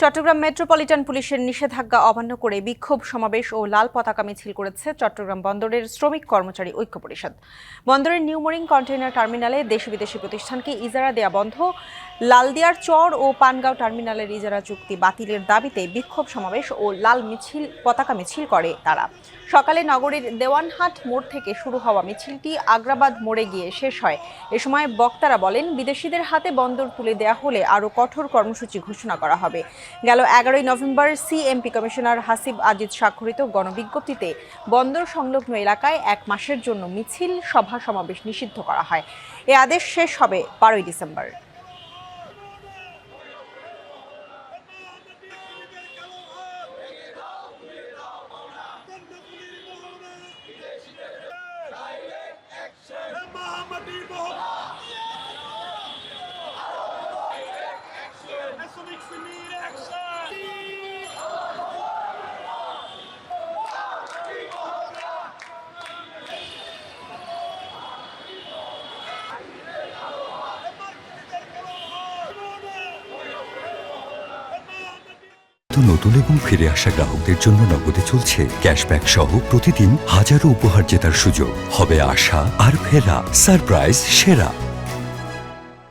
Chittagong metropolitan পুলিশের নিষেধাজ্ঞা অমান্য করে বিক্ষোভ সমাবেশ ও লাল পতাকা মিছিল করেছে চট্টগ্রাম বন্দরের শ্রমিক কর্মচারী ঐক্য পরিষদ। বন্দরের নিউ মরিং কন্টেইনার টার্মিনালে দেশি বিদেশি প্রতিষ্ঠানকে ইজারা দেয়া বন্ধ, লালদিয়ার চর ও পানগাঁও টার্মিনালের ইজারা চুক্তি বাতিলের দাবিতে বিক্ষোভ সমাবেশ ও লাল পতাকা মিছিল করে তারা। সকালে নগরীর দেওয়ানহাট মোড় থেকে শুরু হওয়া মিছিলটি আগ্রাবাদ মোড়ে গিয়ে শেষ হয়। এ সময় বক্তারা বলেন, বিদেশিদের হাতে বন্দর তুলে দেয়া হলে আরও কঠোর কর্মসূচি ঘোষণা করা হবে। গেল 11 November CMP commissioner Hasib Aziz স্বাক্ষরিত গণবিজ্ঞপ্তিতে বন্দর সংলগ্ন এলাকায় 1 মাসের জন্য মিছিল সভা সমাবেশ নিষিদ্ধ করা হয়। এ আদেশ শেষ হবে 12 ডিসেম্বর। নতুন এবং ফিরে আসা গ্রাহকদের জন্য নগদে চলছে ক্যাশব্যাক সহ প্রতিদিন হাজারো উপহার জেতার সুযোগ। হবে আশা আর ফেরা, সারপ্রাইজ সেরা।